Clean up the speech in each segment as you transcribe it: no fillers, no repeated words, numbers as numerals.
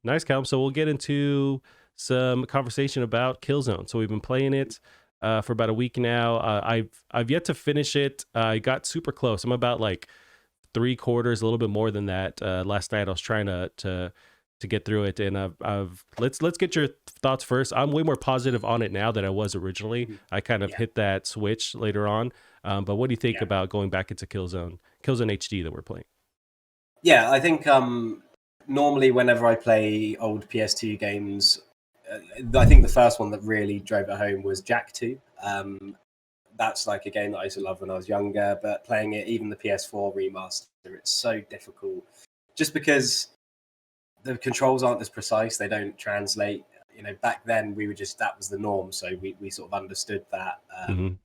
Nice, Callum. So we'll get into some conversation about Killzone. So we've been playing it for about a week now. I've yet to finish it. I got super close. I'm about like three quarters, a little bit more than that. Last night I was trying to get through it, and I've let's get your thoughts first. I'm way more positive on it now than I was originally. I kind of Yeah, hit that switch later on. But what do you think yeah, about going back into Killzone HD that we're playing? yeah. I think normally whenever I play old PS2 games, I think the first one that really drove it home was Jack 2. That's like a game that I used to love when I was younger, but playing it, even the PS4 remaster, it's so difficult just because the controls aren't as precise. They don't translate. Back then we were just that was the norm, so we sort of understood that Mm-hmm.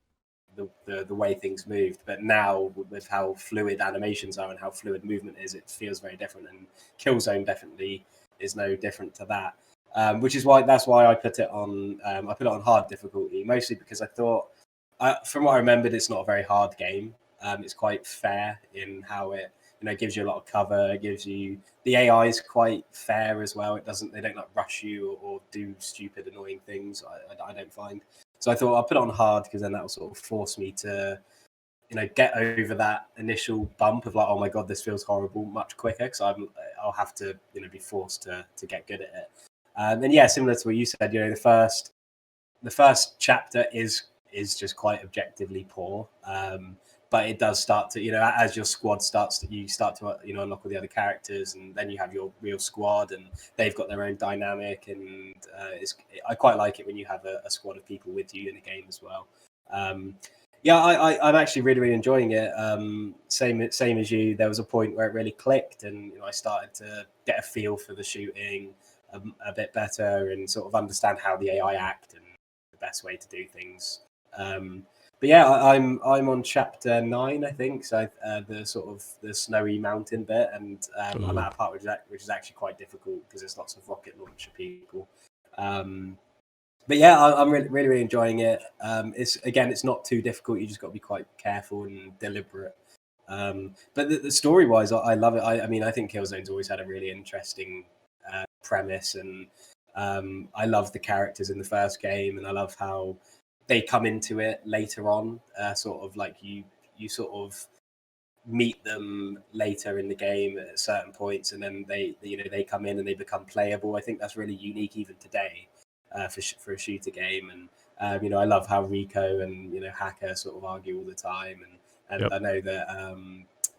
the way things moved. But now with how fluid animations are and how fluid movement is, it feels very different. And Killzone definitely is no different to that. Which is why that's why I put it on. I put it on hard difficulty, mostly because I thought, from what I remembered, it's not a very hard game. It's quite fair in how it gives you a lot of cover. It gives you the AI is quite fair as well. They don't like rush you or do stupid annoying things. I don't find. So I thought I'll put it on hard because then that will sort of force me to get over that initial bump of like, oh my god, this feels horrible much quicker because I'll have to be forced to get good at it. And yeah, similar to what you said, the first chapter is just quite objectively poor. But it does start to, as your squad starts to, you start to, unlock all the other characters, and then you have your real squad, and they've got their own dynamic, and I quite like it when you have a squad of people with you in a game as well. Yeah, I'm actually really, really enjoying it. Same as you. There was a point where it really clicked, and I started to get a feel for the shooting a bit better, and sort of understand how the AI act and the best way to do things. But yeah, I'm on chapter 9, I think. So the sort of the snowy mountain bit, and I'm Ooh. at a part which is actually quite difficult because there's lots of rocket launcher people. Um, but yeah, I'm really, really, really enjoying it. It's not too difficult. You just got to be quite careful and deliberate. But the story wise, I love it. I mean, I think Killzone's always had a really interesting premise, and I love the characters in the first game, and I love how they come into it later on. Sort of like you sort of meet them later in the game at certain points, and then they come in and they become playable. I think that's really unique even today for a shooter game. And I love how Rico and Hacker sort of argue all the time, and Yep. I know that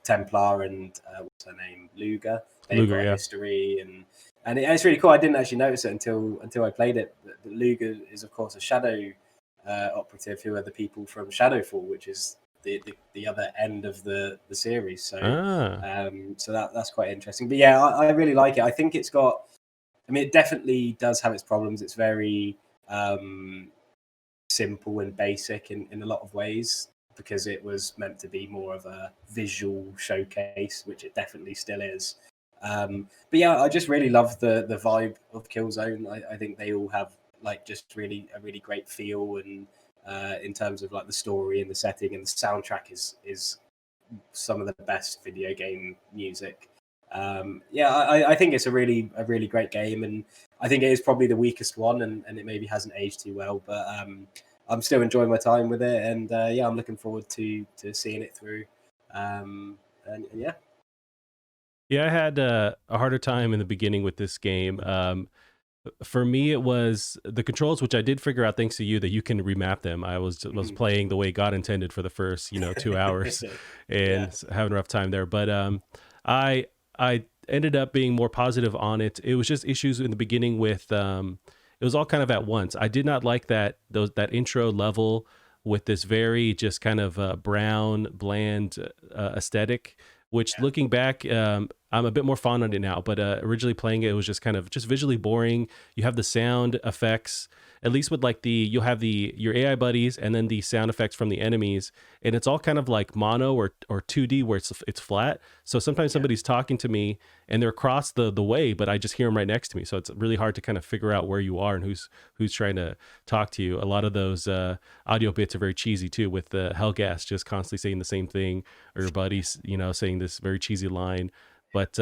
Templar and what's her name, Luger, they've Luger, got a yeah. history, and it's really cool. I didn't actually notice it until I played it. But Luger is of course a shadow operative who are the people from Shadowfall, which is the other end of the series. So Ah. so that's quite interesting. But yeah, I really like it. I think it's got. I mean, it definitely does have its problems. It's very simple and basic in a lot of ways because it was meant to be more of a visual showcase, which it definitely still is. But yeah, I just really love the vibe of Killzone. I think they all have like just really a really great feel, and in terms of like the story and the setting, and the soundtrack is some of the best video game music. Yeah, I think it's a really great game, and I think it is probably the weakest one, and it maybe hasn't aged too well. But I'm still enjoying my time with it, and yeah, I'm looking forward to seeing it through. And yeah, Yeah, I had a harder time in the beginning with this game. For me, it was the controls, which I did figure out thanks to you that you can remap them. I was playing the way God intended for the first 2 hours, and yeah, having a rough time there. But I I ended up being more positive on it. It was just issues in the beginning with it was all kind of at once. I did not like that intro level with this very just kind of brown, bland aesthetic. Which yeah, looking back, I'm a bit more fond on it now, but originally playing it was just kind of just visually boring. You have the sound effects, at least with like you'll have your AI buddies and then the sound effects from the enemies, and it's all kind of like mono or 2D where it's flat. So sometimes yeah. somebody's talking to me and they're across the way, but I just hear them right next to me. So it's really hard to kind of figure out where you are and who's trying to talk to you. A lot of those audio bits are very cheesy too, with the Helghast just constantly saying the same thing, or your buddies saying this very cheesy line. But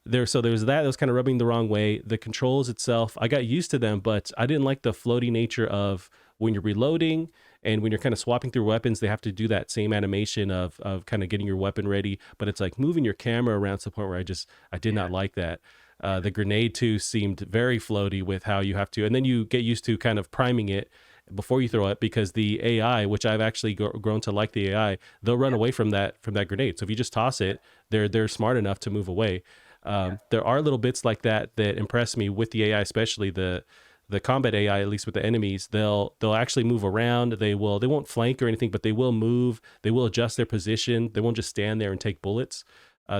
there's that was kind of rubbing the wrong way. The controls itself, I got used to them, but I didn't like the floaty nature of when you're reloading and when you're kind of swapping through weapons. They have to do that same animation of kind of getting your weapon ready, but it's like moving your camera around to the point where I did not like that. The grenade too seemed very floaty with how you have to, and then you get used to kind of priming it before you throw it, because the AI, which I've actually grown to like the AI, they'll run away from that grenade. So if you just toss it, they're smart enough to move away. There are little bits like that that impress me with the AI, especially the combat AI. At least with the enemies, they'll actually move around. They won't flank or anything, but they will move. They will adjust their position. They won't just stand there and take bullets.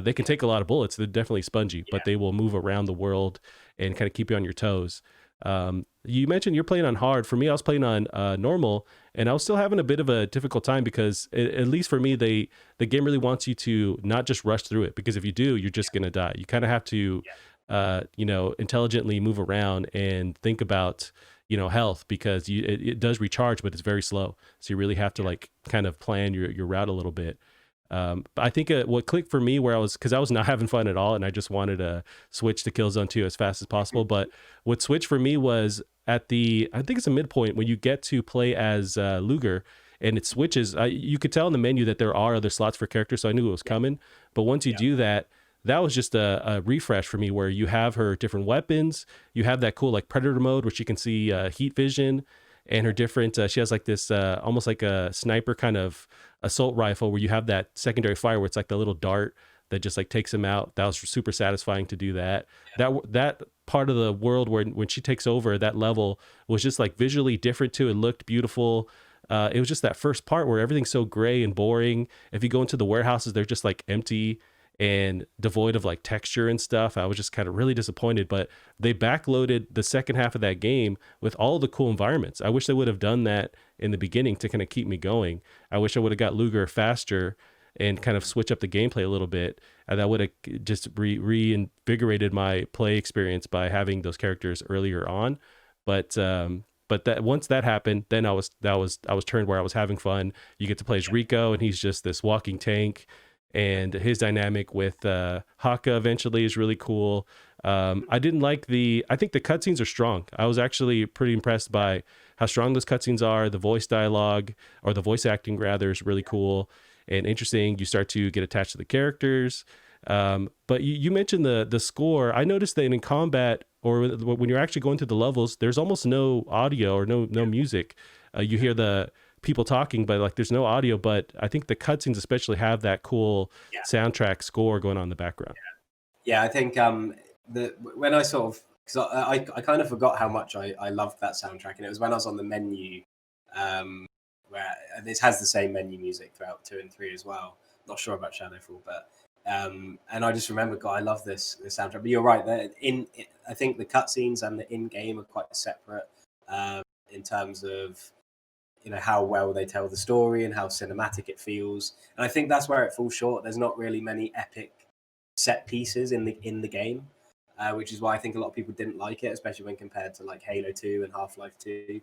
They can take a lot of bullets. They're definitely spongy, but they will move around the world and kind of keep you on your toes. You mentioned you're playing on hard. For me, I was playing on normal, and I was still having a bit of a difficult time because, at least for me, the game really wants you to not just rush through it, because if you do, you're just gonna die. You kind of have to, intelligently move around and think about, health, because it does recharge, but it's very slow. So you really have to like kind of plan your route a little bit. But I think what clicked for me, because I was not having fun at all, and I just wanted to switch to Killzone 2 as fast as possible. But what switched for me was I think it's a midpoint when you get to play as Luger, and it switches. You could tell in the menu that there are other slots for characters, so I knew it was coming. But once you do that, that was just a refresh for me, where you have her different weapons. You have that cool like Predator mode, where she can see heat vision, and her different, she has like this almost like a sniper kind of assault rifle, where you have that secondary fire where it's like the little dart that just like takes him out. That was super satisfying to do that. That part of the world where when she takes over, that level was just like visually different too. It looked beautiful. It was just that first part where everything's so gray and boring. If you go into the warehouses, they're just like empty and devoid of like texture and stuff. I was just kind of really disappointed, but they backloaded the second half of that game with all the cool environments. I wish they would have done that in the beginning to kind of keep me going. I wish I would have got Luger faster and kind of switch up the gameplay a little bit, and that would have just reinvigorated my play experience by having those characters earlier on. But that once that happened, then I was turned where I was having fun. You get to play as Rico, and he's just this walking tank, and his dynamic with Haka eventually is really cool. I didn't like I think the cutscenes are strong. I was actually pretty impressed by how strong those cutscenes are. The voice dialogue, or the voice acting rather, is really cool and interesting. You start to get attached to the characters. But you mentioned the score. I noticed that in combat, or when you're actually going through the levels, there's almost no audio or no music. You hear the people talking, but like there's no audio. But I think the cutscenes especially have that cool soundtrack score going on in the background. I think when I sort of, because I kind of forgot how much I loved that soundtrack, and it was when I was on the menu, where this has the same menu music throughout 2 and 3 as well. Not sure about Shadowfall, but and I just remember, God, I love this soundtrack. But you're right, I think the cutscenes and the in-game are quite separate in terms of how well they tell the story and how cinematic it feels. And I think that's where it falls short. There's not really many epic set pieces in the game, which is why I think a lot of people didn't like it, especially when compared to like Halo 2 and Half-Life 2.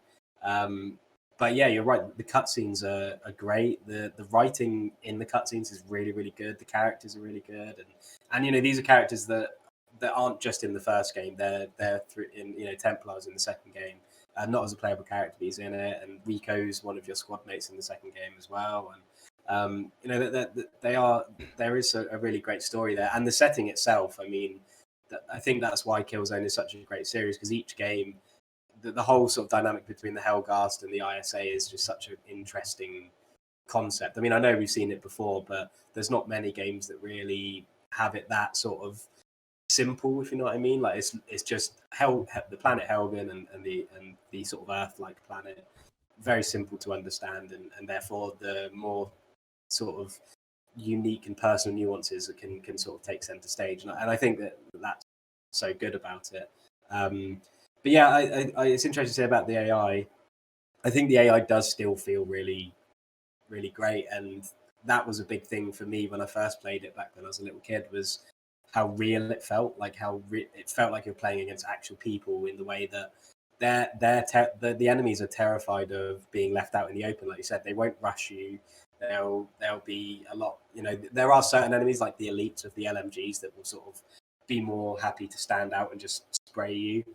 But yeah, you're right. The cutscenes are great. The writing in the cutscenes is really, really good. The characters are really good, and these are characters that aren't just in the first game. They're in Templars in the second game. Not as a playable character, but he's in it, and Rico's one of your squad mates in the second game as well. And there is a really great story there, and the setting itself. I mean, I think that's why Killzone is such a great series, because each game, the whole sort of dynamic between the Helghast and the ISA is just such an interesting concept. I mean, I know we've seen it before, but there's not many games that really have it that sort of simple, if you know what I mean. Like it's just the planet Helgen and the sort of Earth-like planet, very simple to understand, and therefore the more sort of unique and personal nuances that can sort of take center stage. And I think that's so good about it. But yeah, it's interesting to say about the AI. I think the AI does still feel really, really great, and that was a big thing for me when I first played it back when I was a little kid, was how real it felt. Like it felt like you're playing against actual people, in the way that the enemies are terrified of being left out in the open. Like you said, they won't rush you. There'll be a lot. There are certain enemies like the elites of the LMGs that will sort of be more happy to stand out and just spray you.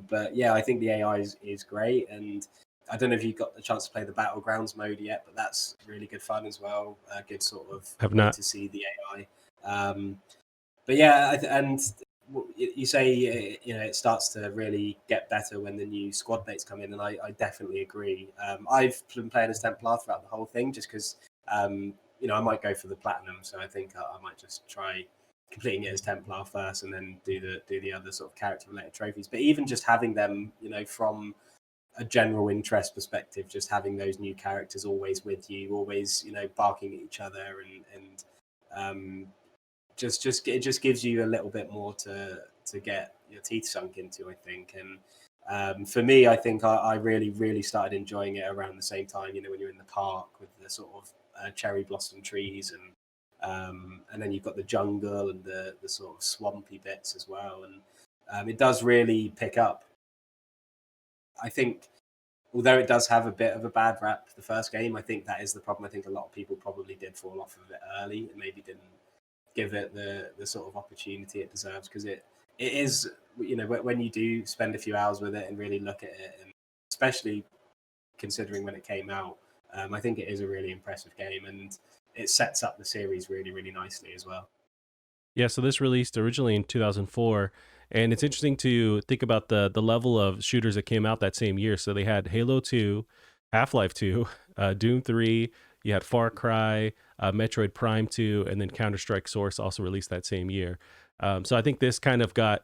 But yeah, I think the AI is great, and I don't know if you got the chance to play the Battlegrounds mode yet, but that's really good fun as well. A good sort of Have way not. to see the AI. But yeah, and you say it starts to really get better when the new squad mates come in, and I definitely agree. I've been playing as Templar throughout the whole thing just because I might go for the platinum, so I think I might just try completing it as Templar first, and then do the other sort of character related trophies. But even just having them, from a general interest perspective, just having those new characters always with you, always barking at each other, and just it just gives you a little bit more to get your teeth sunk into, I think. And for me, I think I really started enjoying it around the same time. When you're in the park with the sort of cherry blossom trees, and then you've got the jungle and the sort of swampy bits as well, and it does really pick up. I think, although it does have a bit of a bad rap, the first game, I think that is the problem. I think a lot of people probably did fall off of it early and maybe didn't give it the sort of opportunity it deserves, because it is, when you do spend a few hours with it and really look at it, and especially considering when it came out, I think it is a really impressive game, and it sets up the series really nicely as well. Yeah, so this released originally in 2004, and it's interesting to think about the level of shooters that came out that same year. So they had Halo 2, Half-Life 2, Doom 3, you had Far Cry, Metroid Prime 2, and then Counter-Strike Source also released that same year. So I think this kind of got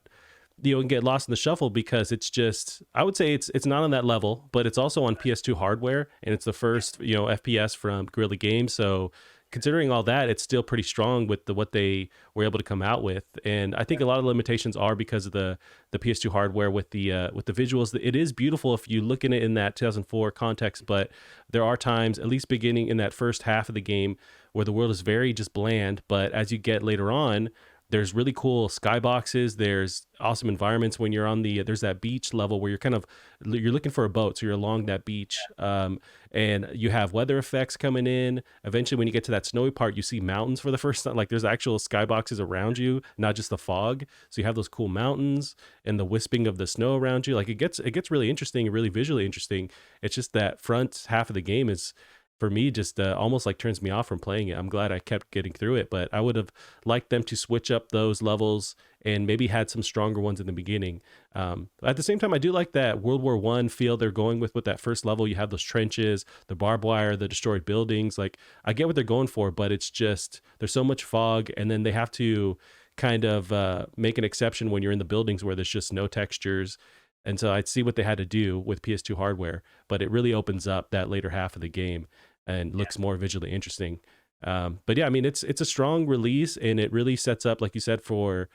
get lost in the shuffle because it's just, I would say it's not on that level, but it's also on PS2 hardware, and it's the first FPS from Guerrilla Games. So considering all that, it's still pretty strong with what they were able to come out with. And I think a lot of the limitations are because of the PS2 hardware with the visuals. It is beautiful if you look at it in that 2004 context, but there are times, at least beginning in that first half of the game, where the world is very just bland. But as you get later on, there's really cool skyboxes. There's awesome environments when you're on there's that beach level where you're looking for a boat. So you're along that beach. And you have weather effects coming in. Eventually, when you get to that snowy part, you see mountains for the first time. Like there's actual skyboxes around you, not just the fog. So you have those cool mountains and the wisping of the snow around you. Like it gets really interesting and really visually interesting. It's just that front half of the game is, for me, just almost like turns me off from playing it. I'm glad I kept getting through it, but I would have liked them to switch up those levels and maybe had some stronger ones in the beginning. At the same time, I do like that World War I feel they're going with that first level. You have those trenches, the barbed wire, the destroyed buildings. Like I get what they're going for, but it's just there's so much fog, and then they have to kind of make an exception when you're in the buildings where there's just no textures. And so I'd see what they had to do with PS2 hardware, but it really opens up that later half of the game and looks more visually interesting. But yeah, I mean, it's a strong release, and it really sets up, like you said, for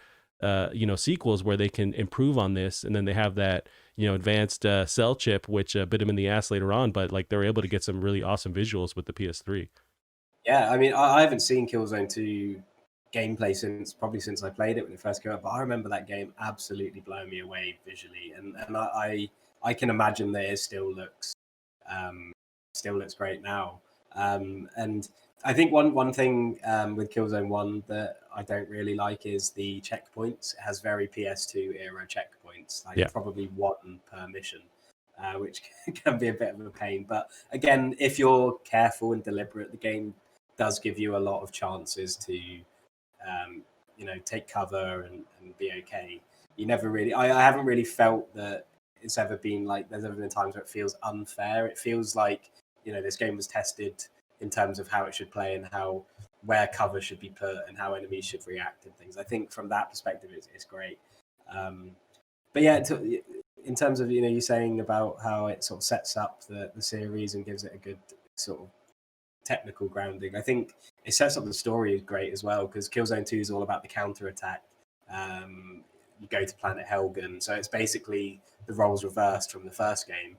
sequels where they can improve on this, and then they have that advanced cell chip, which bit them in the ass later on, but like they're able to get some really awesome visuals with the PS3. Yeah, I mean, I haven't seen Killzone 2 gameplay since I played it when it first came out, but I remember that game absolutely blowing me away visually, and I can imagine that it still looks great now. And I think one thing with Killzone 1 that I don't really like is the checkpoints. It has very PS2 era checkpoints, like Yeah. probably one per mission, which can be a bit of a pain. But again, if you're careful and deliberate, the game does give you a lot of chances to take cover and be okay. You never really, I haven't really felt that it's ever been like, there's ever been times where it feels unfair. It feels like, this game was tested in terms of how it should play and where cover should be put and how enemies should react and things. I think from that perspective, it's great. But yeah, in terms of, you saying about how it sort of sets up the series and gives it a good sort of technical grounding, I think it sets up the story great as well, because Killzone 2 is all about the counter attack. You go to planet Helgen, so it's basically the roles reversed from the first game,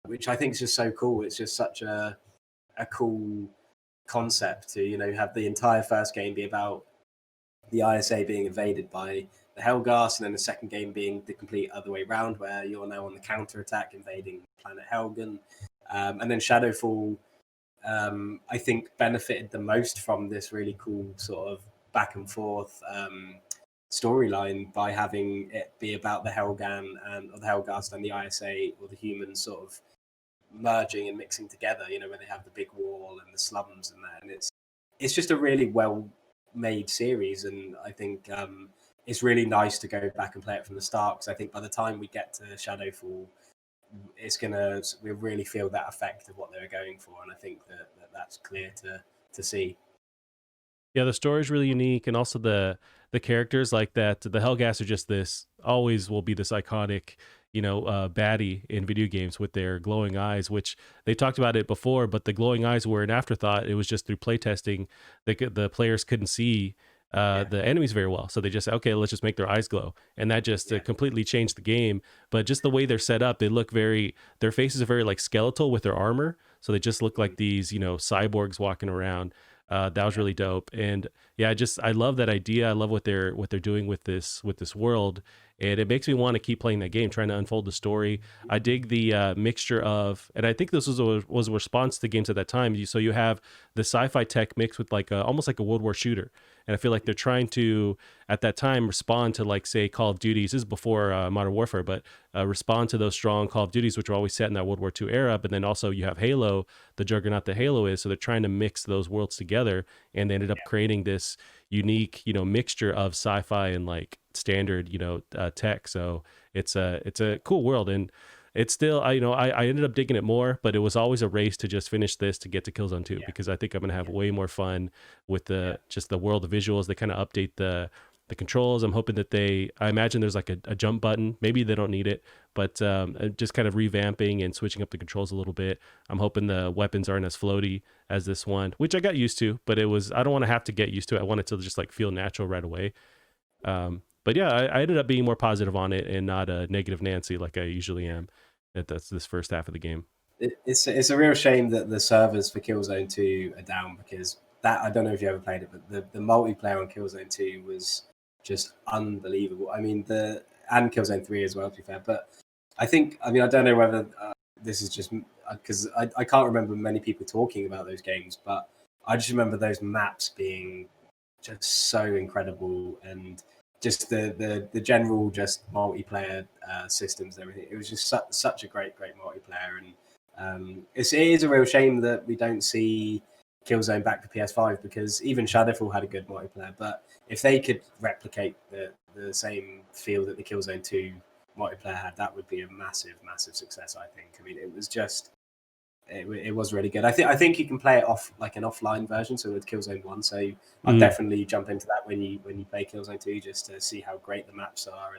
which I think is just so cool. It's just such a cool concept to have the entire first game be about the ISA being invaded by the Helghast, and then the second game being the complete other way around, where you're now on the counter attack invading planet Helgen. And then Shadowfall, I think, benefited the most from this really cool sort of back and forth storyline by having it be about the Helgan and or the Helghast and the ISA or the humans sort of merging and mixing together. You know, where they have the big wall and the slums and that, and it's just a really well made series, and I think it's really nice to go back and play it from the start, because I think by the time we get to Shadowfall, we really feel that effect of what they were going for, and I think that's clear to see. Yeah, the story is really unique, and also the characters like that. The Helghast are just this always will be this iconic, baddie in video games with their glowing eyes. Which they talked about it before, but the glowing eyes were an afterthought. It was just through playtesting the players couldn't see the enemies very well, so they just said, okay, let's just make their eyes glow, and that just completely changed the game. But just the way they're set up, they look their faces are very like skeletal with their armor, so they just look like these cyborgs walking around. That was really dope, and yeah, I love that idea. I love what they're doing with this world, and it makes me want to keep playing that game, trying to unfold the story. I dig the mixture of, and I think this was a response to games at that time. So you have the sci-fi tech mixed with like almost like a World War shooter, and I feel like they're trying to at that time respond to, like, say, Call of Duties. This is before Modern Warfare, but respond to those strong Call of Duties, which were always set in that World War II era. But then also you have Halo, the juggernaut that Halo is. So they're trying to mix those worlds together, and they ended up creating this unique, mixture of sci-fi and like standard, tech. So it's a cool world, and it's still, I ended up digging it more, but it was always a race to just finish this to get to Killzone 2, because I think I'm gonna have way more fun with just the world, the visuals. They kind of update the controls. I'm hoping that I imagine there's like a jump button. Maybe they don't need it, but just kind of revamping and switching up the controls a little bit. I'm hoping the weapons aren't as floaty as this one, which I got used to, but I don't want to have to get used to it. I want it to just like feel natural right away. But yeah, I ended up being more positive on it and not a negative Nancy like I usually am. That's this first half of the game. It's a real shame that the servers for Killzone 2 are down, because that, I don't know if you ever played it, but the multiplayer on Killzone 2 was just unbelievable. I mean, and Killzone 3 as well, to be fair. But I don't know whether this is just because I can't remember many people talking about those games, but I just remember those maps being just so incredible, and just the general just multiplayer systems and everything. It was just such a great multiplayer, and it is a real shame that we don't see Killzone back for PS5, because even Shadowfall had a good multiplayer. But if they could replicate the same feel that the Killzone 2 multiplayer had, that would be a massive success, I think. I mean, it was just it was really good. I think you can play it off like an offline version, so with Killzone 1. So I'd definitely jump into that when you play Killzone 2, just to see how great the maps are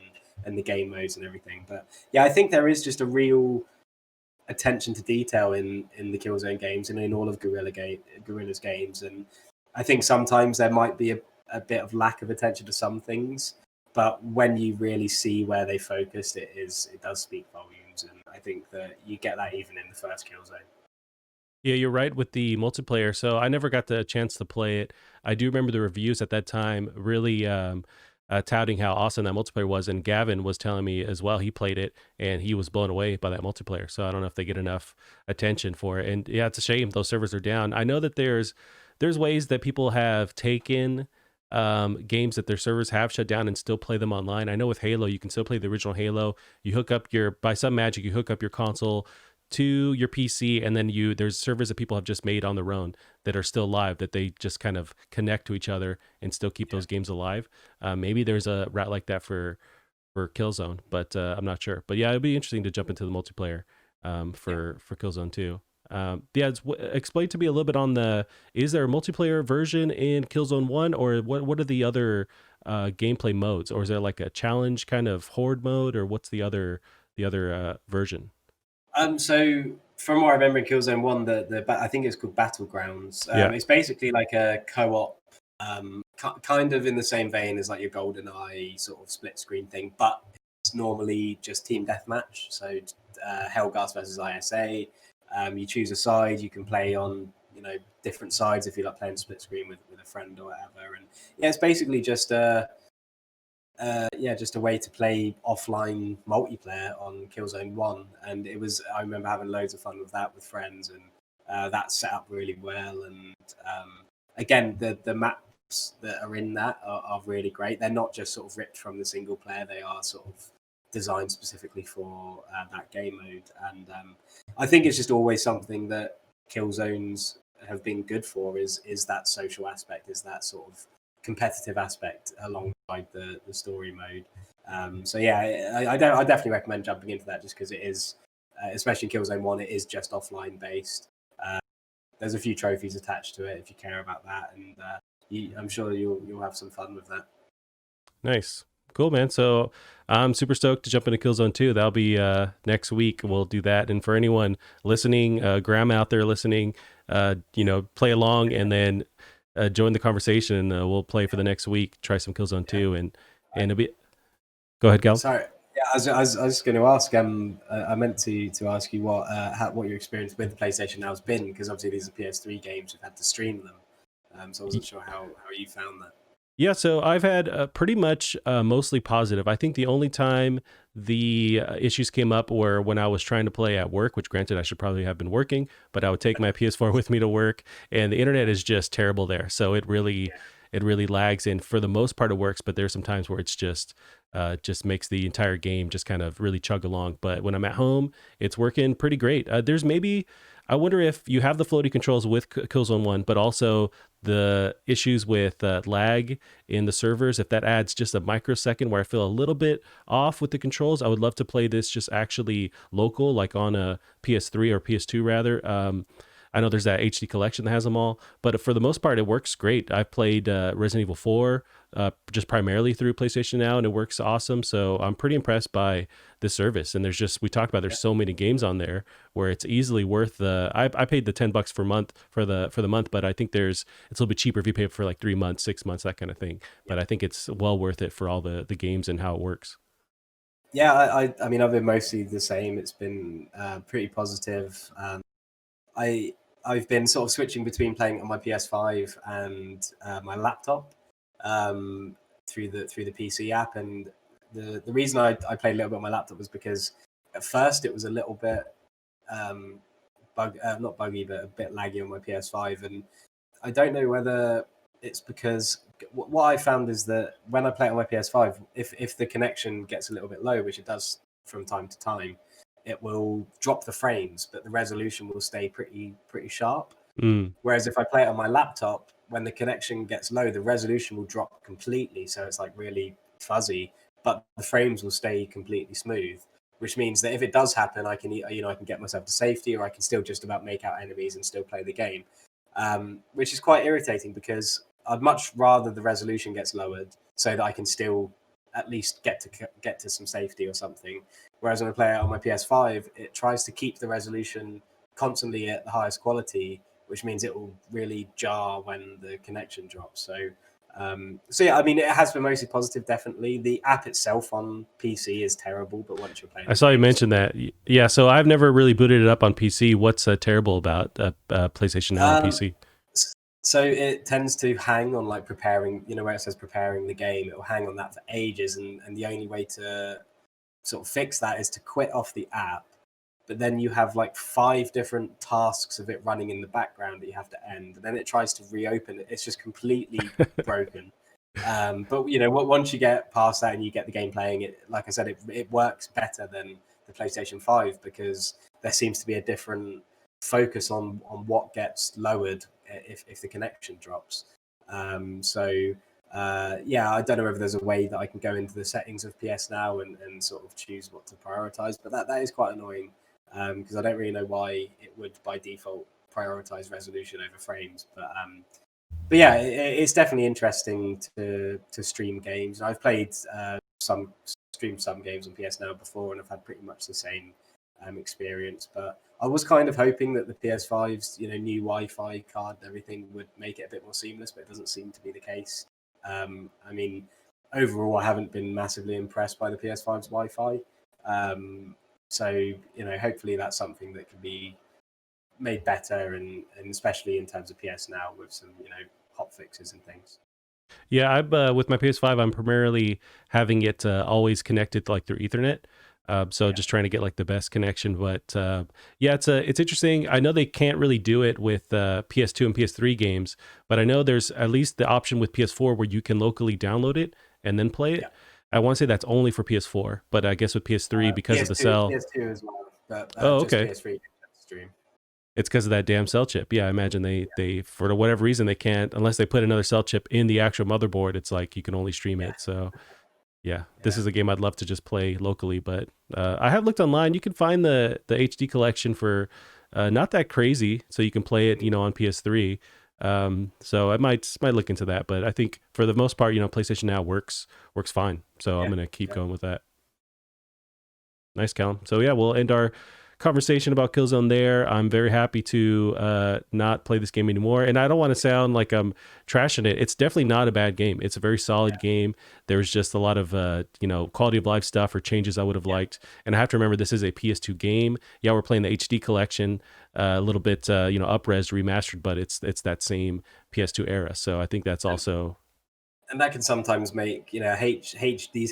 and the game modes and everything. But yeah, I think there is just a real attention to detail in the Killzone games and in all of Guerrilla's games. And I think sometimes there might be a bit of lack of attention to some things, but when you really see where they focused, it does speak volumes. And I think that you get that even in the first Killzone. Yeah, you're right with the multiplayer. So I never got the chance to play it. I do remember the reviews at that time really touting how awesome that multiplayer was. And Gavin was telling me as well, he played it and he was blown away by that multiplayer. So I don't know if they get enough attention for it. And yeah, it's a shame those servers are down. I know that there's ways that people have taken games that their servers have shut down and still play them online. I know with Halo, you can still play the original Halo. You hook up by some magic, you hook up your console to your PC, and then there's servers that people have just made on their own that are still live, that they just kind of connect to each other and still keep those games alive. Maybe there's a route like that for Killzone, but I'm not sure. But yeah, it'd be interesting to jump into the multiplayer for Killzone 2. Explain to me a little bit on is there a multiplayer version in Killzone 1, or what are the other gameplay modes, or is there like a challenge kind of horde mode, or what's the other version? So from what I remember in Killzone 1, I think it's called Battlegrounds. It's basically like a co-op, kind of in the same vein as like your GoldenEye sort of split screen thing, but it's normally just team deathmatch. So Helghast versus ISA. You choose a side. You can play on different sides if you like playing split screen with a friend or whatever. And yeah, it's basically just just a way to play offline multiplayer on Killzone 1. And I remember having loads of fun with that with friends, and that's set up really well. And again, the map that are in that are really great. They're not just sort of ripped from the single player; they are sort of designed specifically for that game mode. And I think it's just always something that Killzones have been good for is that social aspect, is that sort of competitive aspect alongside the story mode. So yeah, I definitely recommend jumping into that just because it is, especially Killzone 1, it is just offline based. There's a few trophies attached to it if you care about that, and I'm sure you'll have some fun with that. Nice. Cool, man. So I'm super stoked to jump into Killzone 2. That'll be next week. We'll do that. And for anyone listening, Graham out there listening, play along and then join the conversation. We'll play for the next week, try some Killzone 2. And it'll be... Go ahead, Gal. Sorry. Yeah, I was going to ask. I meant to ask you what your experience with the PlayStation now has been, because obviously these are PS3 games. You've had to stream them, so I wasn't sure how you found that. Yeah, so I've had pretty much mostly positive. I think the only time the issues came up were when I was trying to play at work, which granted I should probably have been working, but I would take my PS4 with me to work, and the internet is just terrible there. So it really lags, and for the most part it works, but there's some times where it's just makes the entire game just kind of really chug along. But when I'm at home, it's working pretty great. There's maybe, I wonder if you have the floaty controls with Killzone 1, but also the issues with lag in the servers, if that adds just a microsecond where I feel a little bit off with the controls. I would love to play this just actually local, like on a PS3 or PS2 rather. I know there's that HD collection that has them all, but for the most part, it works great. I've played Resident Evil 4 just primarily through PlayStation Now, and it works awesome. So I'm pretty impressed by this service. And there's so many games on there where it's easily worth I paid the $10 per month for the month, but I think it's a little bit cheaper if you pay for like 3 months, 6 months, that kind of thing. But I think it's well worth it for all the games and how it works. Yeah, I mean, I've been mostly the same. It's been pretty positive. I've been sort of switching between playing on my PS5 and my laptop through the PC app, and the reason I played a little bit on my laptop was because at first it was a little bit not buggy, but a bit laggy on my PS5, and I don't know whether it's because what I found is that when I play it on my PS5, if the connection gets a little bit low, which it does from time to time, it will drop the frames, but the resolution will stay pretty sharp. Whereas if I play it on my laptop, when the connection gets low, the resolution will drop completely, so it's like really fuzzy, but the frames will stay completely smooth. Which means that if it does happen, I can get myself to safety, or I can still just about make out enemies and still play the game, which is quite irritating because I'd much rather the resolution gets lowered so that I can still at least get to some safety or something. Whereas when I play it on my PS5, it tries to keep the resolution constantly at the highest quality, which means it will really jar when the connection drops. So yeah, I mean, it has been mostly positive, definitely. The app itself on PC is terrible, but once you're playing, I saw you mention that. Yeah, so I've never really booted it up on PC. What's terrible about PlayStation Now on PC? So it tends to hang on like preparing, where it says preparing the game, it will hang on that for ages, and the only way to sort of fix that is to quit off the app. But then you have like 5 different tasks of it running in the background that you have to end, and then it tries to reopen it. It's just completely broken. But once you get past that and you get the game playing, it, like I said, it works better than the PlayStation 5 because there seems to be a different focus on what gets lowered if the connection drops. Yeah, I don't know if there's a way that I can go into the settings of PS Now and sort of choose what to prioritize, but that is quite annoying because I don't really know why it would by default prioritize resolution over frames. But yeah, it's definitely interesting to stream games. I've played streamed some games on PS Now before, and I've had pretty much the same experience. But I was kind of hoping that the PS5's new Wi-Fi card and everything would make it a bit more seamless, but it doesn't seem to be the case. I mean, overall, I haven't been massively impressed by the PS5's Wi-Fi. So hopefully that's something that can be made better, and especially in terms of PS Now with some hot fixes and things. Yeah, I'm with my PS5. I'm primarily having it always connected like through Ethernet. So just trying to get like the best connection. But yeah, it's interesting. I know they can't really do it with PS2 and PS3 games, but I know there's at least the option with PS4 where you can locally download it and then play Yeah. it. I want to say that's only for PS4, but I guess with PS3 because of the PS2, cell. PS2 as well, but Oh, just okay. PS3 stream. It's because of that damn cell chip. Yeah, I imagine they for whatever reason they can't unless they put another cell chip in the actual motherboard. It's like you can only stream Yeah, it. So yeah, this yeah, is a game I'd love to just play locally. But I have looked online. You can find the HD collection for not that crazy, so you can play it, on PS3. So I might look into that. But I think for the most part, PlayStation Now works fine. So I'm yeah, gonna keep yeah. going with that. Nice, Callum. So yeah, we'll end our conversation about Killzone there. I'm very happy to not play this game anymore. And I don't want to sound like I'm trashing it. It's definitely not a bad game. It's a very solid game. There's just a lot of quality of life stuff or changes I would have liked. And I have to remember this is a PS2 game. Yeah, we're playing the HD collection, a little bit up-res remastered, but it's that same PS2 era. So I think that's also. And that can sometimes make these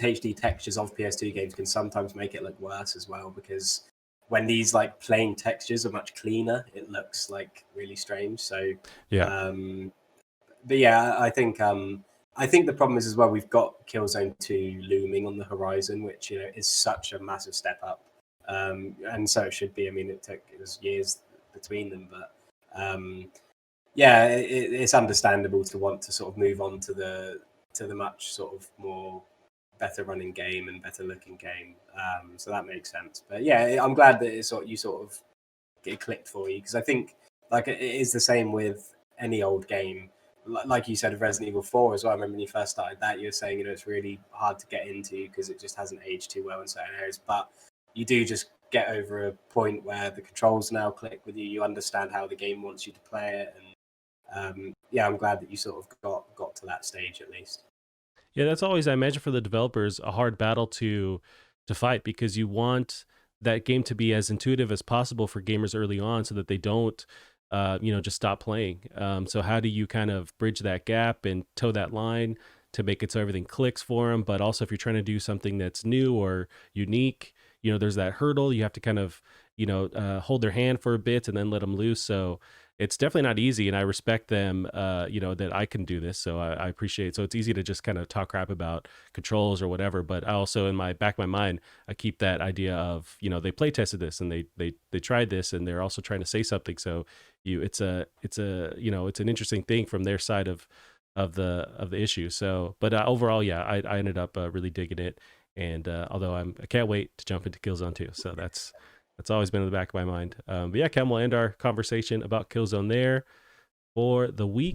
HD textures of PS2 games can sometimes make it look worse as well, because when these like plain textures are much cleaner, it looks like really strange. So Yeah. but yeah, I think the problem is as well, we've got Killzone 2 looming on the horizon, which is such a massive step up, and so it should be. I mean, it was years between them, but yeah, it's understandable to want to sort of move on to the much sort of more better running game and better looking game. So that makes sense. But yeah, I'm glad that you sort of get clicked for you, because I think like it is the same with any old game. Like you said of Resident Evil 4 as well. I remember when you first started that, you were saying it's really hard to get into because it just hasn't aged too well in certain areas. But you do just get over a point where the controls now click with you. You understand how the game wants you to play it, and yeah, I'm glad that you sort of got to that stage at least. Yeah, that's always, I imagine, for the developers a hard battle to fight, because you want that game to be as intuitive as possible for gamers early on, so that they don't, just stop playing. So how do you kind of bridge that gap and toe that line to make it so everything clicks for them? But also, if you're trying to do something that's new or unique, there's that hurdle. You have to kind of, hold their hand for a bit and then let them loose. So it's definitely not easy, and I respect them, that I can do this. So I appreciate it. So it's easy to just kind of talk crap about controls or whatever, but I also, in my back of my mind, I keep that idea of, they play tested this and they tried this, and they're also trying to say something. So it's an interesting thing from their side of the issue. So, but overall, yeah, I ended up really digging it, and although I can't wait to jump into Killzone 2. So that's always been in the back of my mind. But yeah, Cam, we'll end our conversation about Killzone there for the week.